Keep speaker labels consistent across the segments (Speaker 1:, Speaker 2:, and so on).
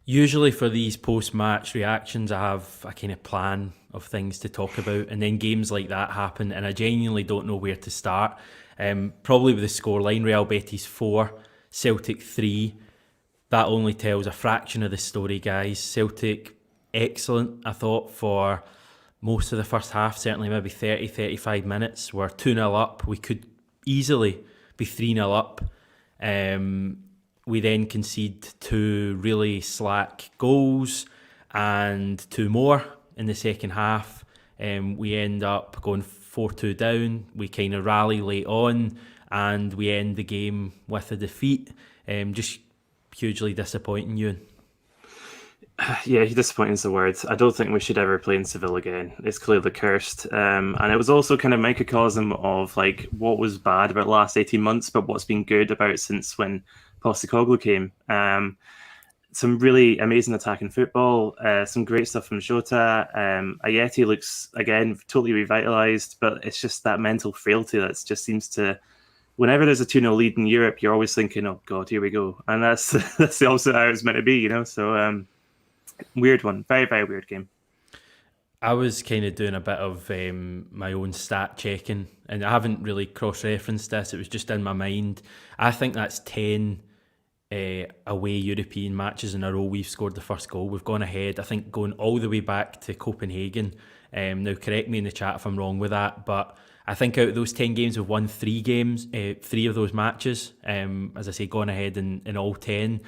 Speaker 1: Usually for these post-match reactions, I have a kind of plan of things to talk about, and then games like that happen, and I genuinely don't know where to start. Probably with the scoreline: Real Betis 4, Celtic 3. That only tells a fraction of the story, guys. Celtic, excellent, I thought, for most of the first half, certainly maybe 30, 35 minutes. We're 2-0 up. We could easily be 3-0 up. We then concede two really slack goals and two more in the second half. We end up going 4-2 down. We kind of rally late on and we end the game with a defeat. Just hugely disappointing, Euan.
Speaker 2: Yeah, disappointing is the word. I don't think we should ever play in Seville again. It's clearly cursed. And it was also kind of microcosm of like what was bad about the last 18 months, but what's been good about since when Postecoglou came. Some really amazing attacking football, some great stuff from Jota. Ayeti looks, again, totally revitalised, but it's just that mental frailty that just seems to... Whenever there's a 2-0 lead in Europe, you're always thinking, oh, God, here we go. And that's that's the opposite how it's meant to be, you know? So, weird one. Very, very weird game.
Speaker 1: I was kind of doing a bit of my own stat checking, and I haven't really cross-referenced this. It was just in my mind. I think that's 10 away European matches in a row we've scored the first goal. We've gone ahead, I think, going all the way back to Copenhagen. Now, correct me in the chat if I'm wrong with that, but I think out of those 10 games, we've won three of those matches. As I say, gone ahead in all 10.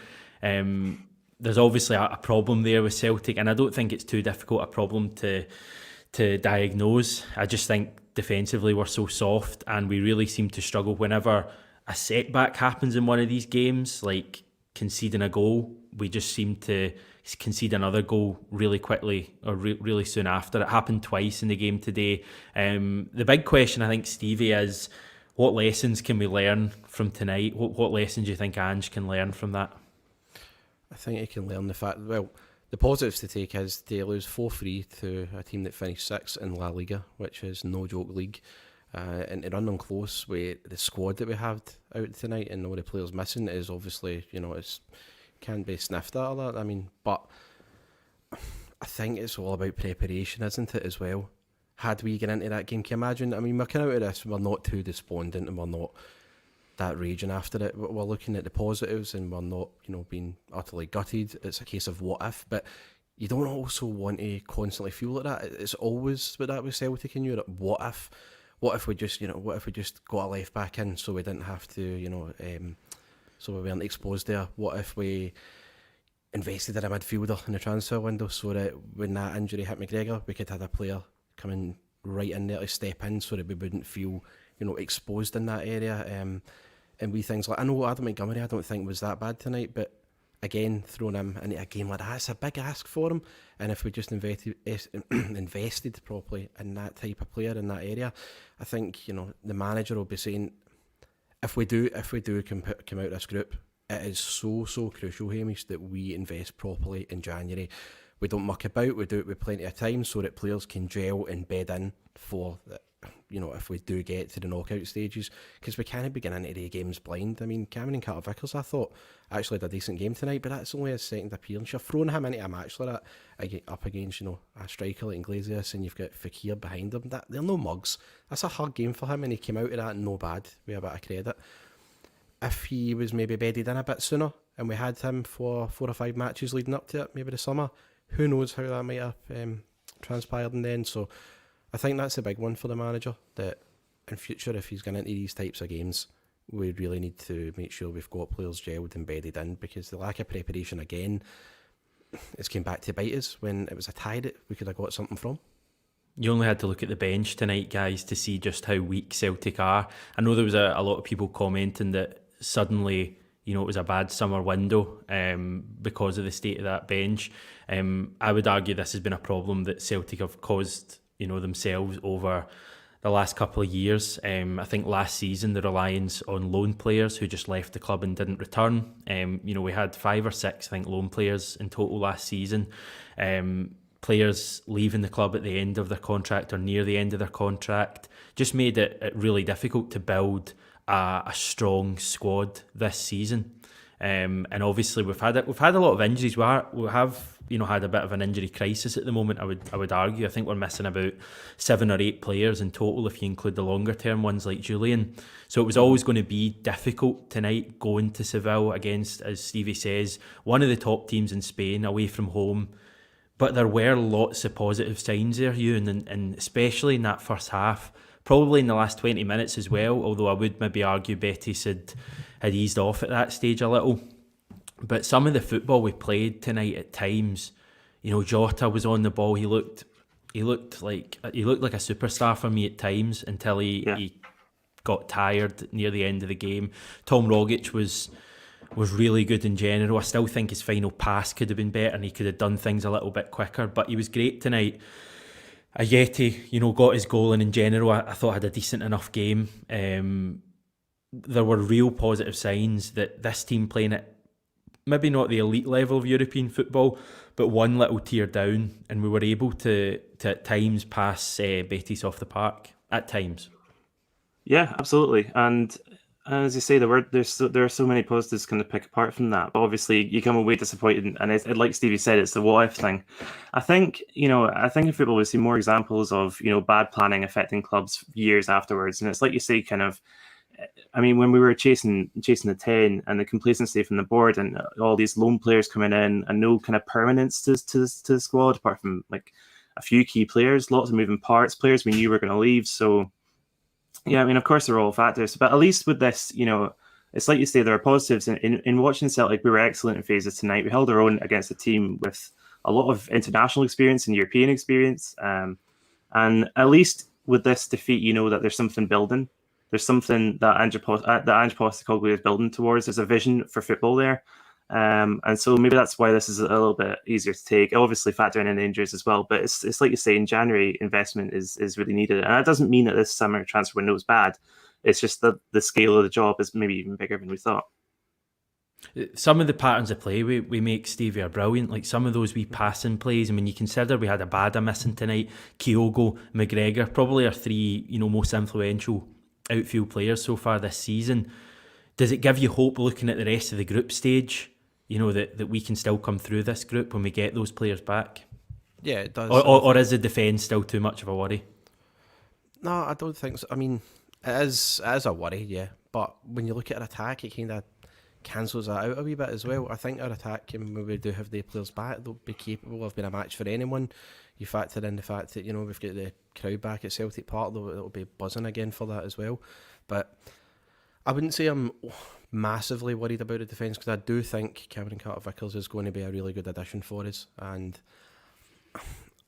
Speaker 1: There's obviously a problem there with Celtic, and I don't think it's too difficult a problem to diagnose. I just think defensively we're so soft, and we really seem to struggle whenever a setback happens in one of these games, like conceding a goal. We just seem to concede another goal really quickly or really soon after. It happened twice in the game today. The big question, I think, Stevie, is what lessons can we learn from tonight? What lessons do you think Ange can learn from that?
Speaker 3: I think he can learn the fact, well, the positives to take is they lose 4-3 to a team that finished 6th in La Liga, which is no joke league. And to run them close with the squad that we have out tonight and all the players missing is obviously, it's can be sniffed at a lot. I mean, but I think it's all about preparation, isn't it, as well? Had we get into that game, can you imagine? I mean, we're coming out of this, we're not too despondent and we're not that raging after it. We're looking at the positives and we're not, being utterly gutted. It's a case of what if, but you don't also want to constantly feel like that. It's always with that with Celtic in Europe. What if we just, what if we just got a left back in so we didn't have to, so we weren't exposed there? What if we invested in a midfielder in the transfer window so that when that injury hit McGregor, we could have a player coming right in there to step in so that we wouldn't feel, exposed in that area. And we things like, I know Adam Montgomery I don't think was that bad tonight, but again, throwing him into a game like that, it's a big ask for him. And if we just invested properly in that type of player in that area, I think, the manager will be saying, if we do come out of this group, it is so crucial, Hamish, that we invest properly in January. We don't muck about, we do it with plenty of time so that players can gel and bed in for if we do get to the knockout stages, because we can't begin into the games blind. I mean, Cameron Carter-Vickers, I thought, actually had a decent game tonight, but that's only his second appearance. You're throwing him into a match like that up against, a striker like Iglesias, and you've got Fekir behind him. They're no mugs. That's a hard game for him, and he came out of that no bad, with a bit of credit. If he was maybe bedded in a bit sooner, and we had him for 4 or 5 matches leading up to it, maybe the summer, who knows how that might have transpired in the end. So I think that's a big one for the manager, that in future, if he's going into these types of games, we really need to make sure we've got players gelled and bedded in, because the lack of preparation again, it's came back to bite us when it was a tie that we could have got something from.
Speaker 1: You only had to look at the bench tonight, guys, to see just how weak Celtic are. I know there was a lot of people commenting that suddenly, it was a bad summer window because of the state of that bench. I would argue this has been a problem that Celtic have caused, themselves over the last couple of years. I think last season the reliance on loan players who just left the club and didn't return. We had 5 or 6, I think, loan players in total last season. Players leaving the club at the end of their contract or near the end of their contract just made it really difficult to build a strong squad this season. And obviously we've had a lot of injuries. We have had a bit of an injury crisis at the moment. I would argue. I think we're missing about 7 or 8 players in total if you include the longer term ones like Julian. So it was always going to be difficult tonight going to Seville against, as Stevie says, one of the top teams in Spain away from home. But there were lots of positive signs there, Euan, and especially in that first half. Probably in the last 20 minutes as well, although I would maybe argue Betis had eased off at that stage a little. But some of the football we played tonight at times, Jota was on the ball. He looked like a superstar for me at times until he got tired near the end of the game. Tom Rogic was really good in general. I still think his final pass could have been better and he could have done things a little bit quicker, but he was great tonight. Ajeti, got his goal, and in general, I thought had a decent enough game. There were real positive signs that this team playing at maybe not the elite level of European football, but one little tier down, and we were able to at times pass Betis off the park at times.
Speaker 2: Yeah, absolutely. And as you say, there are so many positives kind of pick apart from that. But obviously, you come away disappointed, and it's like Stevie said, it's the what if thing. I think in football we see more examples of bad planning affecting clubs years afterwards, and it's like you say, kind of. I mean, when we were chasing the 10 and the complacency from the board and all these lone players coming in and no kind of permanence to the squad apart from like a few key players, lots of moving parts, players we knew were going to leave. So. Yeah, I mean, of course, there are all factors, but at least with this, it's like you say, there are positives. In watching Celtic, we were excellent in phases tonight. We held our own against a team with a lot of international experience and European experience. And at least with this defeat, that there's something building. There's something that Ange Postecoglou is building towards. There's a vision for football there. And so maybe that's why this is a little bit easier to take. Obviously, factoring in injuries as well, but it's like you say, in January, investment is really needed, and that doesn't mean that this summer transfer window is bad. It's just that the scale of the job is maybe even bigger than we thought.
Speaker 1: Some of the patterns of play we make, Stevie, are brilliant. Like some of those wee passing plays. I mean, you consider we had Abada missing tonight, Kyogo, McGregor, probably our 3 most influential outfield players so far this season. Does it give you hope looking at the rest of the group stage? That we can still come through this group when we get those players back?
Speaker 3: Yeah, it does.
Speaker 1: Or is the defence still too much of a worry?
Speaker 3: No, I don't think so. I mean, it is a worry, yeah. But when you look at our attack, it kind of cancels that out a wee bit as well. I think our attack, when we do have the players back, they'll be capable of being a match for anyone. You factor in the fact that, we've got the crowd back at Celtic Park, it'll be buzzing again for that as well. But I wouldn't say I'm massively worried about the defence because I do think Cameron Carter-Vickers is going to be a really good addition for us. And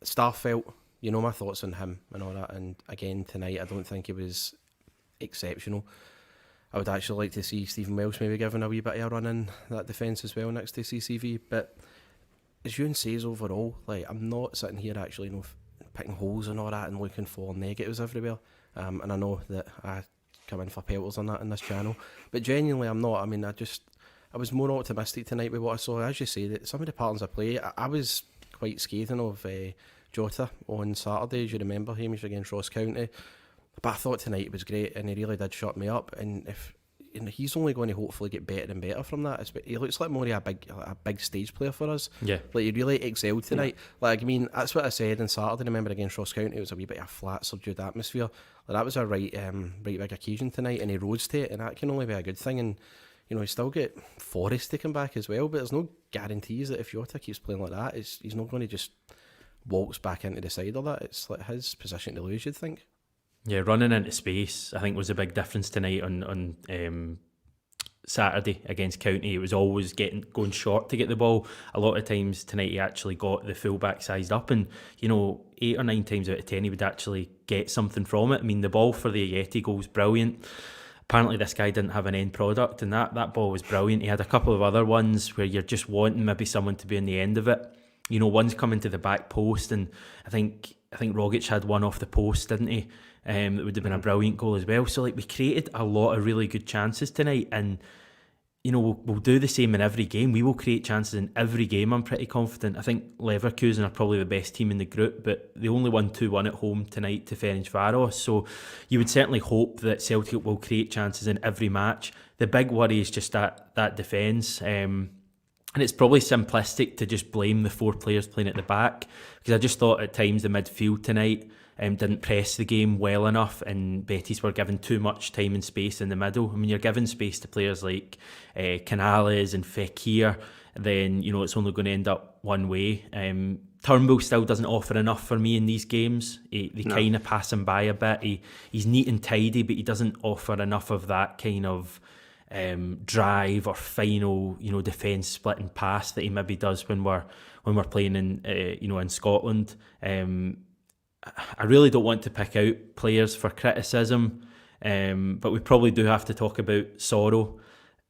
Speaker 3: Starfelt, my thoughts on him and all that. And again, tonight, I don't think he was exceptional. I would actually like to see Stephen Welsh maybe giving a wee bit of a run in that defence as well next to CCV. But as Euan says, overall, I'm not sitting here actually picking holes and all that and looking for negatives everywhere. And I know that I come in for pelters on that in this channel, but genuinely I'm not. I mean, I was more optimistic tonight with what I saw. As you say, that some of the patterns of play, I was quite scathing of Jota on Saturday, as you remember, Hamish against Ross County, but I thought tonight it was great and he really did shut me up. And if he's only going to hopefully get better and better from that. He looks like more of a big stage player for us.
Speaker 1: Yeah,
Speaker 3: he really excelled tonight. I mean, that's what I said on Saturday. Remember against Ross County, it was a wee bit of a flat, subdued atmosphere. That was a right big occasion tonight, and he rose to it, and that can only be a good thing. And he still get Forrest to come back as well, but there's no guarantees that if Jota keeps playing like that, he's not going to just waltz back into the side of that. It's like his position to lose, you'd think.
Speaker 1: Yeah, running into space, I think, was a big difference tonight on Saturday against County. It was always going short to get the ball. A lot of times tonight he actually got the fullback sized up, and 8 or 9 times out of 10 he would actually get something from it. I mean, the ball for the Ajeti goal was brilliant. Apparently this guy didn't have an end product, and that ball was brilliant. He had a couple of other ones where you're just wanting maybe someone to be in the end of it. One's coming to the back post, and I think Rogic had one off the post, didn't he? That would have been a brilliant goal as well. So we created a lot of really good chances tonight, and we'll do the same in every game. We will create chances in every game, I'm pretty confident. I think Leverkusen are probably the best team in the group, but they only won 2-1 at home tonight to Ferencvaros. So you would certainly hope that Celtic will create chances in every match. the big worry is just that defence. And it's probably simplistic to just blame the 4 players playing at the back, because I just thought at times the midfield tonight didn't press the game well enough, and Betis were given too much time and space in the middle. I mean, you're giving space to players like Canales and Fekir, then it's only going to end up one way. Turnbull still doesn't offer enough for me in these games. They kind of pass him by a bit. He's neat and tidy, but he doesn't offer enough of that kind of drive or final, defence splitting pass that he maybe does when we're playing in Scotland. I really don't want to pick out players for criticism, but we probably do have to talk about Soro.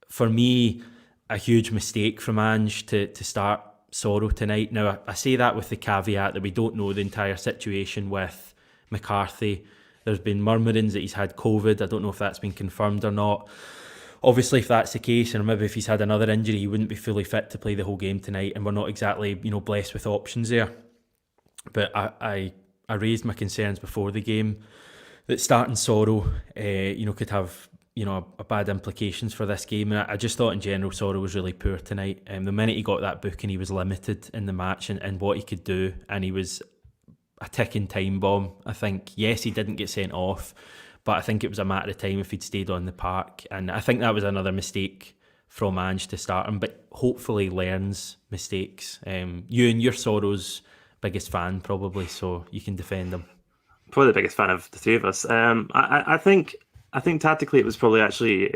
Speaker 1: For me, a huge mistake from Ange to start Soro tonight. Now, I say that with the caveat that we don't know the entire situation with McCarthy. There's been murmurings that he's had COVID. I don't know if that's been confirmed or not. Obviously, if that's the case, and maybe if he's had another injury, he wouldn't be fully fit to play the whole game tonight, and we're not exactly, blessed with options there. But I raised my concerns before the game that starting Soro, could have, a bad implications for this game. And I just thought in general Soro was really poor tonight. The minute he got that booking, he was limited in the match and what he could do, and he was a ticking time bomb. I think, yes, he didn't get sent off, but I think it was a matter of time if he'd stayed on the park. And I think that was another mistake from Ange to start him, but hopefully learns mistakes. Euan, you're Soro's biggest fan probably, so you can defend him.
Speaker 2: Probably the biggest fan of the 3 of us. I think tactically it was probably actually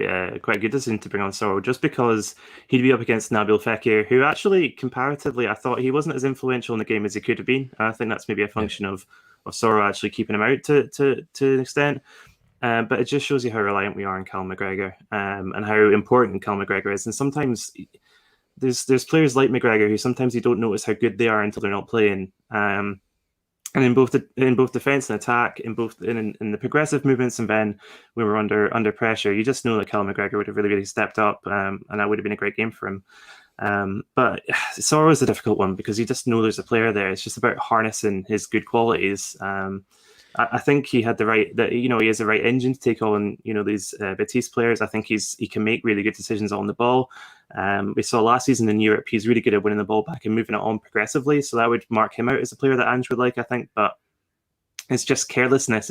Speaker 2: quite a good decision to bring on Soro, just because he'd be up against Nabil Fekir, who actually comparatively I thought he wasn't as influential in the game as he could have been. I think that's maybe a function of Soro actually keeping him out to an extent. But it just shows you how reliant we are on Cal McGregor, and how important Cal McGregor is. And sometimes there's players like McGregor who sometimes you don't notice how good they are until they're not playing. And in both defence and attack, in the progressive movements, and then we were under pressure, you just know that Cal McGregor would have really stepped up, and that would have been a great game for him. But Soro is a difficult one because you just know there's a player there. It's just about harnessing his good qualities. I think he had he has the right engine to take on these Betis players. I think he can make really good decisions on the ball. We saw last season in Europe he's really good at winning the ball back and moving it on progressively. So that would mark him out as a player that Ange would like, I think. But it's just carelessness.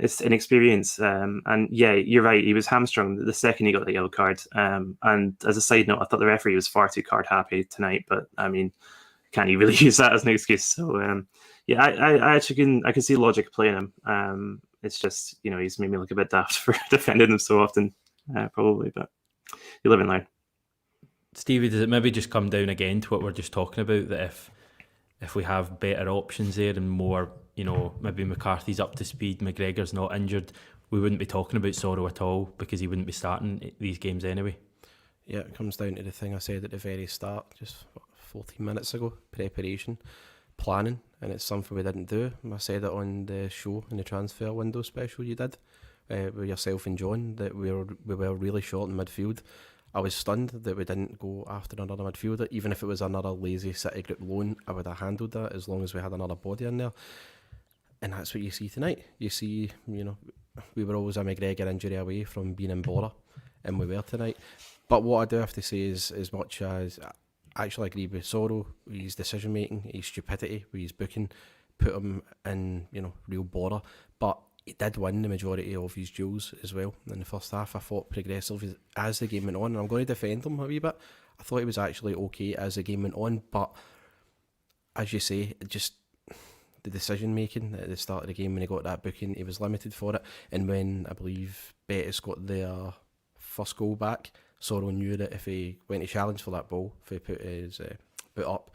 Speaker 2: It's inexperience. And yeah, you're right. He was hamstrung the second he got the yellow card. And as a side note, I thought the referee was far too card happy tonight. But I mean, can you really use that as an excuse? So yeah, I actually can see logic playing him. It's just he's made me look a bit daft for defending him so often, probably. But you live and learn.
Speaker 1: Stevie, does it maybe just come down again to what we're just talking about, that if we have better options there and more, maybe McCarthy's up to speed, McGregor's not injured, we wouldn't be talking about Soro at all, because he wouldn't be starting these games anyway?
Speaker 3: Yeah, it comes down to the thing I said at the very start, just 14 minutes ago: preparation, planning, and it's something we didn't do. I said it on the show in the transfer window special you did with yourself and John, that we were really short in midfield. I was stunned that we didn't go after another midfielder. Even if it was another lazy City group loan, I would have handled that as long as we had another body in there. And that's what you see tonight. You see, we were always a McGregor injury away from being in Bora, and we were tonight. But what I do have to say is, as much as I actually agree with Soro, his decision making, his stupidity with his booking, put him in, real Bora. But he did win the majority of his duels as well in the first half. I thought progressively as the game went on, and I'm going to defend him a wee bit. I thought he was actually okay as the game went on, but as you say, just the decision making at the start of the game when he got that booking, he was limited for it. And when I believe Betis got their first goal back, Soro knew that if he went to challenge for that ball, if he put his boot up,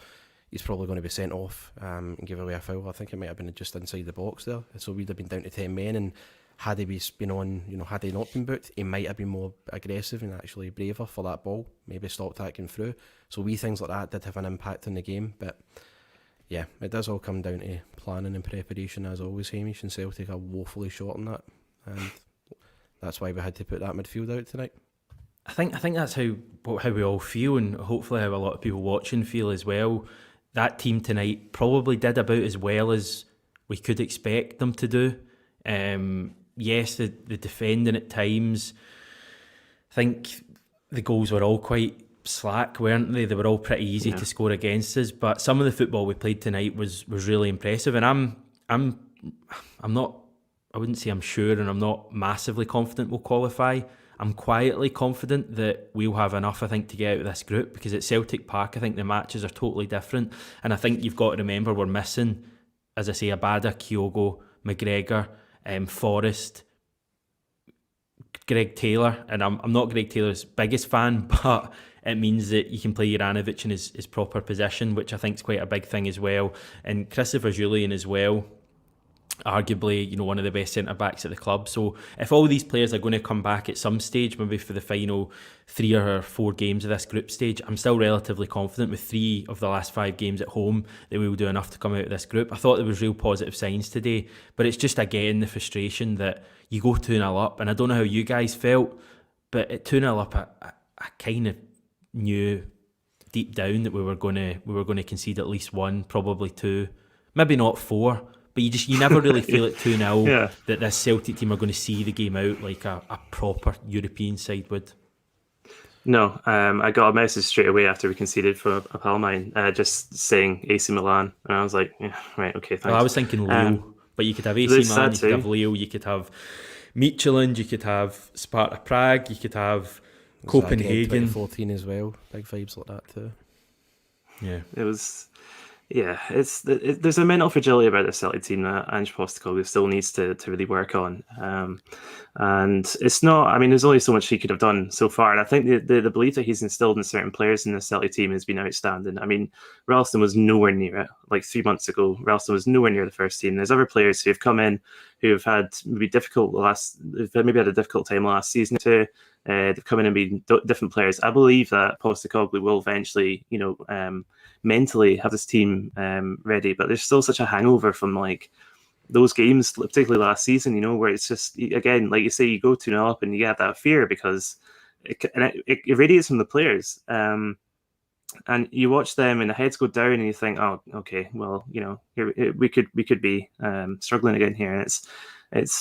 Speaker 3: he's probably going to be sent off and give away a foul. I think it might have been just inside the box there. So we'd have been down to 10 men, and had he been on, had he not been booked, he might have been more aggressive and actually braver for that ball, maybe stopped tacking through. So wee things like that did have an impact on the game. But yeah, it does all come down to planning and preparation, as always. Hamish and Celtic are woefully short on that, and that's why we had to put that midfield out tonight.
Speaker 1: I think that's how we all feel, and hopefully how a lot of people watching feel as well. That team tonight probably did about as well as we could expect them to do. Yes, the defending at times think the goals were all quite slack, weren't they? They were all pretty easy to score against us, but some of the football we played tonight was really impressive. And I'm not, I wouldn't say I'm sure, and I'm not massively confident we'll qualify. I'm quietly confident that we'll have enough, I think, to get out of this group, because at Celtic Park, I think the matches are totally different. And I think you've got to remember we're missing, as I say, Abada, Kyogo, McGregor, Forrest, Greg Taylor. And I'm not Greg Taylor's biggest fan, but it means that you can play Juranovic in his proper position, which I think is quite a big thing as well. And Christopher Julian as well, arguably, one of the best centre-backs at the club. So if all these players are going to come back at some stage, maybe for the final 3 or 4 games of this group stage, I'm still relatively confident with 3 of the last 5 games at home that we will do enough to come out of this group. I thought there was real positive signs today, but it's just, again, the frustration that you go 2-0 up, and I don't know how you guys felt, but at 2-0 up, I kind of knew deep down that we were going to concede at least 1, probably 2, maybe not 4. But you never really feel at 2-0 that this Celtic team are going to see the game out like a proper European side would.
Speaker 2: No, I got a message straight away after we conceded from a pal of mine, just saying AC Milan, and I was like, yeah, right, okay, thanks.
Speaker 1: Well, I was thinking Leo, but you could have AC Milan, you could have Leo, you could have Midtjylland, you could have Sparta Prague, you could have Copenhagen.
Speaker 3: 2014 as well, big vibes like that too.
Speaker 2: Yeah, it was. Yeah, there's a mental fragility about the Celtic team that Ange Postecoglou still needs to really work on. And it's not, I mean, there's only so much he could have done so far. And I think the belief that he's instilled in certain players in the Celtic team has been outstanding. I mean, Ralston was nowhere near it. Like 3 months ago, Ralston was nowhere near the first team. There's other players who have come in who have had maybe had a difficult time last season too. They've come in and been different players. I believe that Postecoglou will eventually, mentally have this team ready, but there's still such a hangover from like those games, particularly last season, where it's just, again, like you say, you go 2-0 up and you get that fear because it radiates from the players. And you watch them and the heads go down and you think, oh, okay, well, we could be struggling again here. And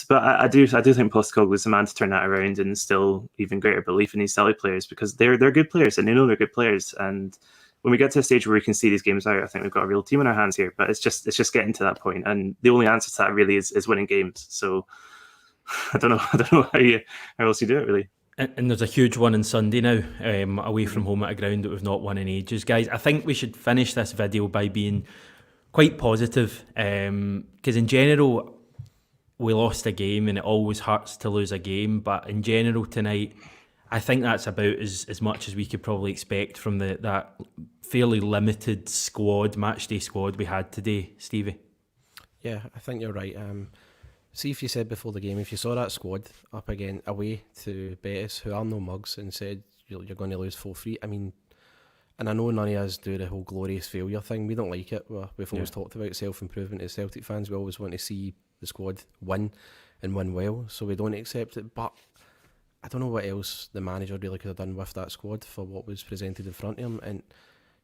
Speaker 2: but I do think Postecoglou is the man to turn that around and instill even greater belief in these Celtic players, because they're good players and they know they're good players. And when we get to a stage where we can see these games out, I think we've got a real team in our hands here. But it's just getting to that point, and the only answer to that really is winning games. So I don't know how else you do it really.
Speaker 1: And there's a huge one on Sunday now, away from home at a ground that we've not won in ages. Guys, I think we should finish this video by being quite positive, because in general, we lost a game and it always hurts to lose a game. But in general tonight, I think that's about as much as we could probably expect from that fairly limited matchday squad we had today, Stevie.
Speaker 3: Yeah, I think you're right. See, if you said before the game, if you saw that squad up again away to Betis, who are no mugs, and said you're going to lose 4-3, I mean, and I know none of us do the whole glorious failure thing. We don't like it. We've always talked about self-improvement as Celtic fans. We always want to see the squad win and win well, so we don't accept it. But I don't know what else the manager really could have done with that squad for what was presented in front of him. And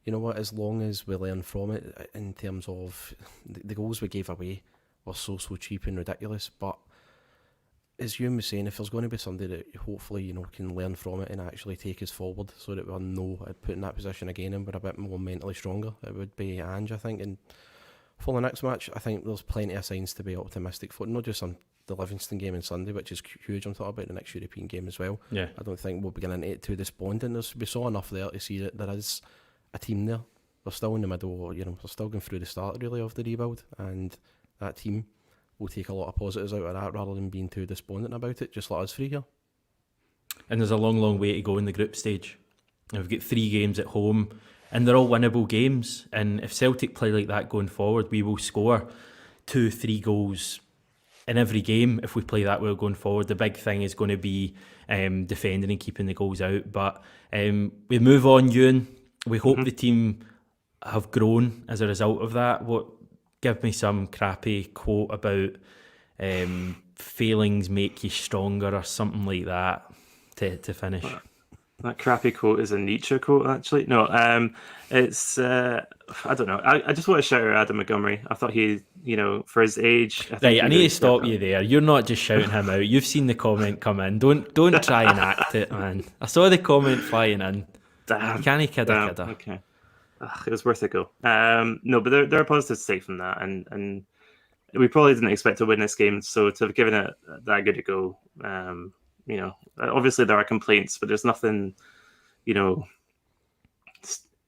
Speaker 3: you know what, as long as we learn from it in terms of the goals we gave away were so cheap and ridiculous, but as Euan was saying, if there's going to be somebody that hopefully can learn from it and actually take us forward so that we're put in that position again and we're a bit more mentally stronger, it would be Ange, I think. And for the next match, I think there's plenty of signs to be optimistic for, not just on the Livingston game on Sunday, which is huge. I'm talking about the next European game as well. Yeah, I don't think we'll be getting into it too despondent. We saw enough there to see that there is a team there. They're still in the middle, they're still going through the start really of the rebuild, and that team will take a lot of positives out of that rather than being too despondent about it, just like us three here.
Speaker 1: And there's a long way to go in the group stage. We've got 3 games at home and they're all winnable games, and if Celtic play like that going forward, we will score 2-3 goals in every game if we play that well going forward. The big thing is going to be defending and keeping the goals out. But we move on, Euan. We hope the team have grown as a result of that. Give me some crappy quote about failings make you stronger or something like that to finish.
Speaker 2: That crappy quote is a Nietzsche quote, actually. No, it's I don't know. I just want to shout out Adam Montgomery. I thought he, for his age, I think
Speaker 1: Right,
Speaker 2: he
Speaker 1: I need
Speaker 2: really
Speaker 1: to stop
Speaker 2: stepped
Speaker 1: you
Speaker 2: up.
Speaker 1: there. You're not just shouting him out. You've seen the comment come in. Don't try and act it, man. I saw the comment flying in.
Speaker 2: Damn.
Speaker 1: You can't kid a
Speaker 2: Damn.
Speaker 1: kidder.
Speaker 2: Okay. It was worth a go. No, but there are positives to take from that, and we probably didn't expect to win this game, so to have given it that good a go, obviously there are complaints, but there's nothing,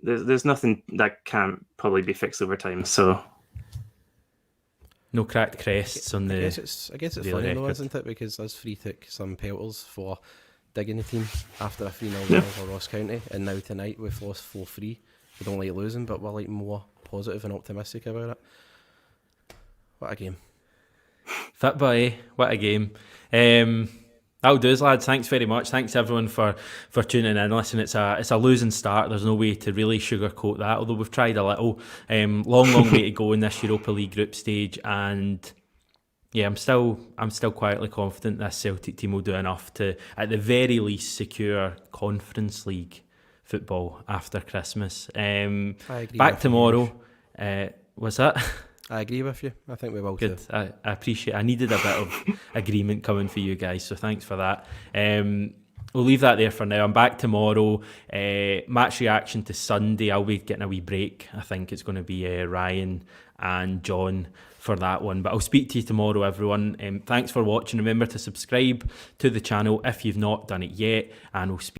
Speaker 2: there's nothing that can't probably be fixed over time. So
Speaker 1: No cracked crests on the.
Speaker 3: I guess it's
Speaker 1: daily
Speaker 3: funny though,
Speaker 1: record.
Speaker 3: isn't it? Because us three took some pelters for digging the team after a 3-0 win over Ross County, and now tonight we've lost 4-3. We don't like losing, but we're like more positive and optimistic about it. What a game.
Speaker 1: Fit boy, what a game. That'll do us, lads. Thanks very much. Thanks everyone for tuning in. Listen, it's a losing start. There's no way to really sugarcoat that, although we've tried a little. Long way to go in this Europa League group stage, and yeah, I'm still quietly confident this Celtic team will do enough to, at the very least, secure Conference League football after Christmas.
Speaker 3: I agree
Speaker 1: Back
Speaker 3: with
Speaker 1: tomorrow. Was that?
Speaker 3: I agree with you. I think we will
Speaker 1: Good.
Speaker 3: too.
Speaker 1: I appreciate. I needed a bit of agreement coming for you guys, so thanks for that. We'll leave that there for now. I'm back tomorrow. Match reaction to Sunday. I'll be getting a wee break. I think it's going to be Ryan and John for that one. But I'll speak to you tomorrow, everyone. Thanks for watching. Remember to subscribe to the channel if you've not done it yet, and we'll speak